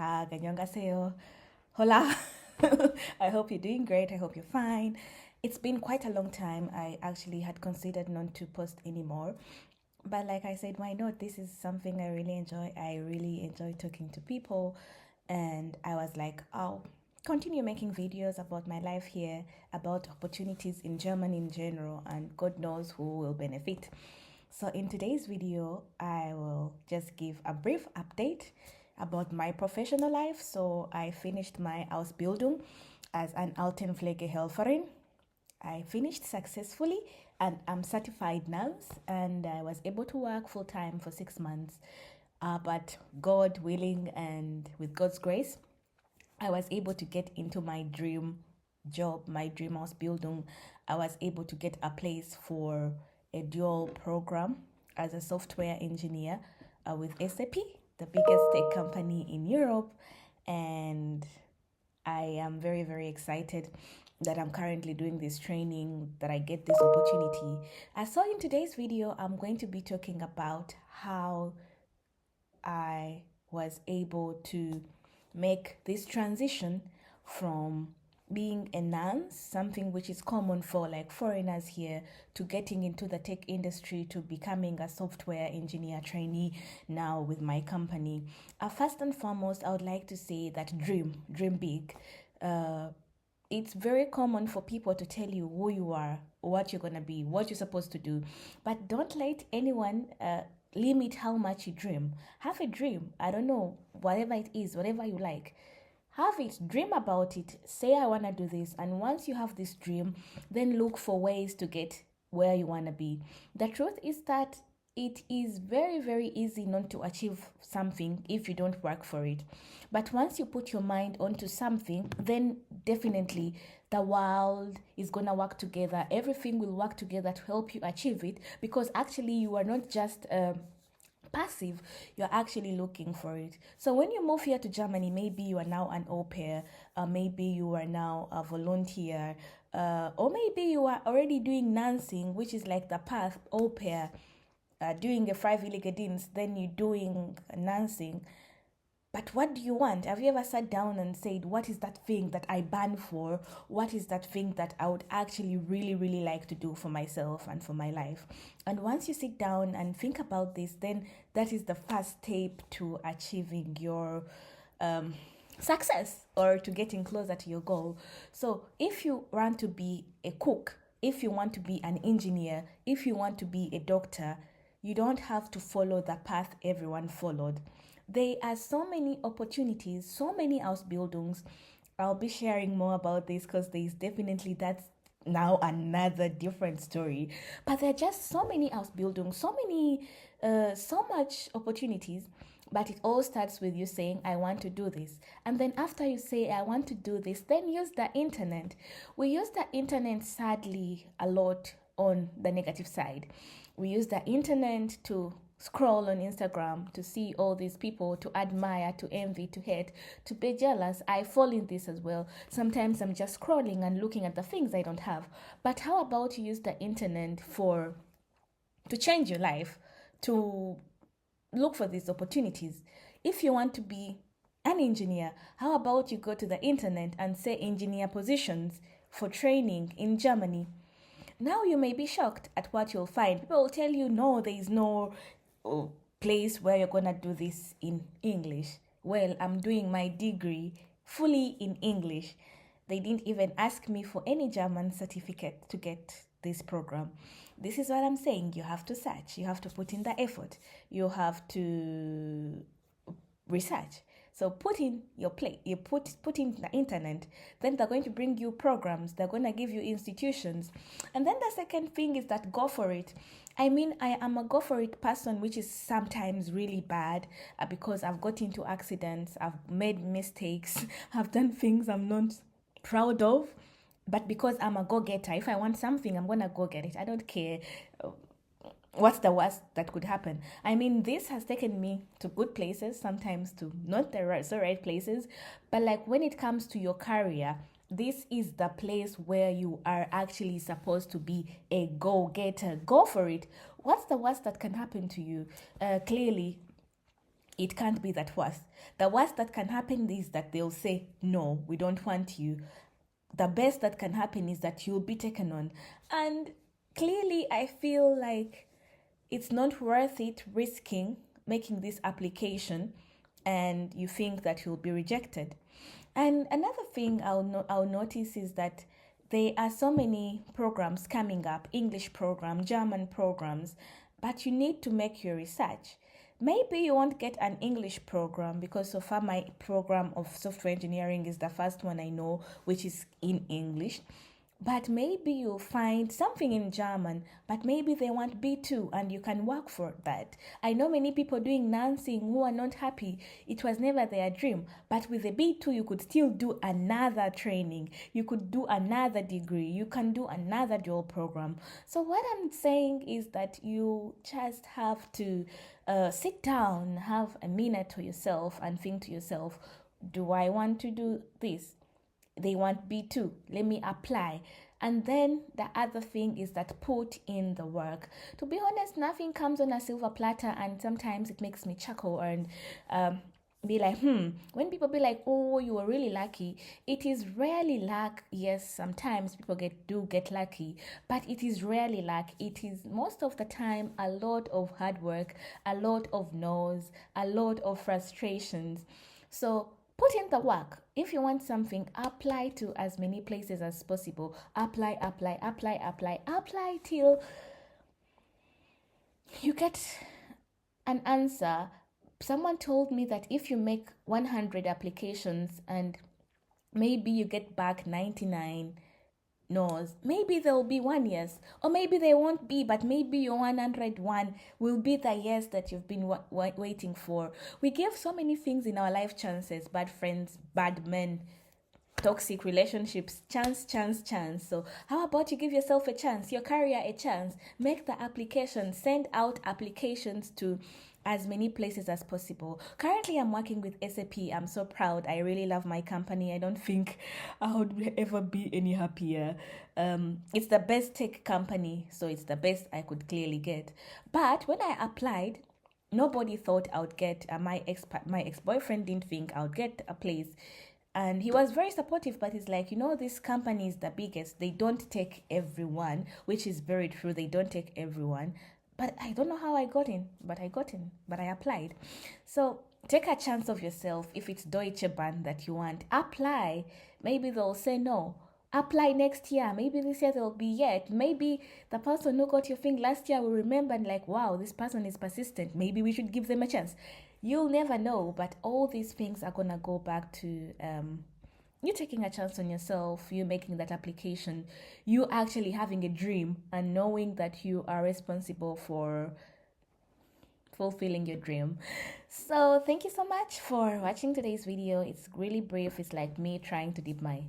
tag, annyeonghaseyo, hola. I hope you're doing great. I hope you're fine. It's been quite a long time. I actually had considered not to post anymore. But like I said, why not? This is something I really enjoy. I really enjoy talking to people. And I was like, I'll continue making videos about my life here, about opportunities in Germany in general, and God knows who will benefit. So in today's video, I will just give a brief update about my professional life. So I finished my Ausbildung as an Altenpflegehelferin. I finished successfully and I'm certified nurse, and I was able to work full time for 6 months. But God willing and with God's grace, I was able to get into my dream job, my dream Ausbildung. I was able to get a place for a dual program as a software engineer with SAP, the biggest tech company in Europe. And I am very, very excited that I'm currently doing this training, that I get this opportunity. As so in today's video, I'm going to be talking about how I was able to make this transition from being a nurse, something which is common for like foreigners here, to getting into the tech industry, to becoming a software engineer trainee now with my company. First and foremost, I would like to say that dream big. It's very common for people to tell you who you are, what you're going to be, what you're supposed to do. But don't let anyone limit how much you dream. Have a dream. I don't know, whatever it is, whatever you like. Have it, dream about it, say I want to do this. And once you have this dream, then look for ways to get where you want to be. The truth is that it is very, very easy not to achieve something if you don't work for it. But once you put your mind onto something, then definitely the world is going to work together. Everything will work together to help you achieve it, because actually you are not just passive, you're actually looking for it. So when you move here to Germany, maybe you are now an aupair, maybe you are now a volunteer, or maybe you are already doing nursing, which is like the path aupair, doing a freiwillige Dienst, then you're doing nursing. But what do you want? Have you ever sat down and said, what is that thing that I burn for? What is that thing that I would actually really, really like to do for myself and for my life? And once you sit down and think about this, then that is the first step to achieving your success, or to getting closer to your goal. So if you want to be a cook, if you want to be an engineer, if you want to be a doctor, you don't have to follow the path everyone followed. There are so many opportunities, so many Ausbildungs. I'll be sharing more about this because there's definitely, that's now another different story. But there are just so many Ausbildungs, so much opportunities. But it all starts with you saying, I want to do this. And then after you say, I want to do this, then use the internet. We use the internet, sadly, a lot on the negative side. We use the internet to scroll on Instagram, to see all these people, to admire, to envy, to hate, to be jealous. I fall in this as well. Sometimes I'm just scrolling and looking at the things I don't have. But how about you use the internet to change your life, to look for these opportunities? If you want to be an engineer, how about you go to the internet and say engineer positions for training in Germany? Now you may be shocked at what you'll find. People will tell you, no, there is no place where you're gonna do this in English. Well, I'm doing my degree fully in English. They didn't even ask me for any German certificate to get this program. This is what I'm saying. You have to search. You have to put in the effort. You have to research. So put in your plate, you put in the internet, then they're going to bring you programs, they're going to give you institutions. And then the second thing is that go for it. I mean, I am a go for it person, which is sometimes really bad because I've got into accidents, I've made mistakes, I've done things I'm not proud of. But because I'm a go-getter, if I want something, I'm going to go get it. I don't care what's the worst that could happen. I mean, this has taken me to good places, sometimes to not the right places. But like when it comes to your career, this is the place where you are actually supposed to be a go-getter. Go for it. What's the worst that can happen to you? Clearly, it can't be that worse. The worst that can happen is that they'll say, no, we don't want you. The best that can happen is that you'll be taken on. And clearly, I feel like it's not worth it risking making this application and you think that you'll be rejected. And another thing I'll notice is that there are so many programs coming up, English program, German programs, but you need to make your research. Maybe you won't get an English program because so far my program of software engineering is the first one I know which is in English. But maybe you'll find something in German, but maybe they want B2 and you can work for that. I know many people doing nursing who are not happy. It was never their dream. But with the B2, you could still do another training. You could do another degree. You can do another dual program. So what I'm saying is that you just have to sit down, have a minute to yourself and think to yourself, do I want to do this? They want B2. Let me apply. And then the other thing is that put in the work. To be honest, nothing comes on a silver platter, and sometimes it makes me chuckle and be like, when people be like, oh, you were really lucky. It is rarely luck. Yes, sometimes people do get lucky, but it is rarely luck. It is most of the time a lot of hard work, a lot of no's, a lot of frustrations. So put in the work. If you want something, apply to as many places as possible. Apply till you get an answer. Someone told me that if you make 100 applications and maybe you get back 99 no's, maybe there will be one yes, or maybe there won't be, but maybe your 101 will be the yes that you've been waiting for. We give so many things in our life chances: bad friends, bad men, toxic relationships, chance. So how about you give yourself a chance, your career a chance? Make the application, send out applications to as many places as possible. Currently, I'm working with SAP. I'm so proud. I really love my company. I don't think I would ever be any happier. It's the best tech company, so it's the best I could clearly get. But when I applied, nobody thought I would get my ex-boyfriend didn't think I would get a place. And he was very supportive, but he's like, this company is the biggest. They don't take everyone, which is very true. They don't take everyone. But I don't know how I got in, but I applied. So take a chance of yourself. If it's Deutsche Bahn that you want, apply. Maybe they'll say no. Apply next year. Maybe this year there'll be yet. Maybe the person who got your thing last year will remember and like, wow, this person is persistent. Maybe we should give them a chance. You'll never know, but all these things are going to go back to you taking a chance on yourself, you making that application, you actually having a dream and knowing that you are responsible for fulfilling your dream. So thank you so much for watching today's video. It's really brief. It's like me trying to dip my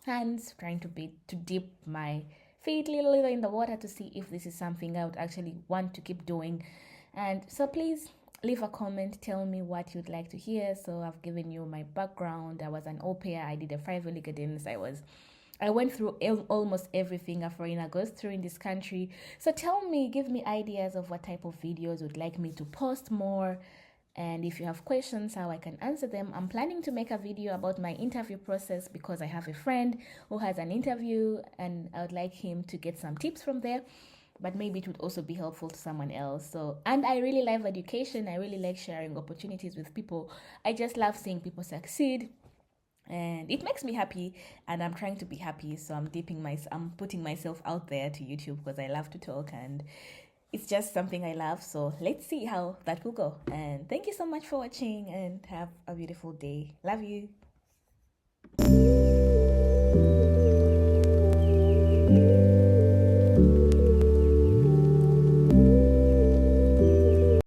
hands, trying to dip my feet a little in the water to see if this is something I would actually want to keep doing. And so please leave a comment, tell me what you'd like to hear. So I've given you my background. I was an aupair. I did a freiwillige Dienst. I went through almost everything a foreigner goes through in this country. So tell me, give me ideas of what type of videos you'd like me to post more. And if you have questions, how I can answer them. I'm planning to make a video about my interview process because I have a friend who has an interview and I would like him to get some tips from there. But maybe it would also be helpful to someone else. And I really love education. I really like sharing opportunities with people. I just love seeing people succeed. And it makes me happy, and I'm trying to be happy. So I'm putting myself out there to YouTube because I love to talk and it's just something I love. So let's see how that will go. And thank you so much for watching and have a beautiful day. Love you.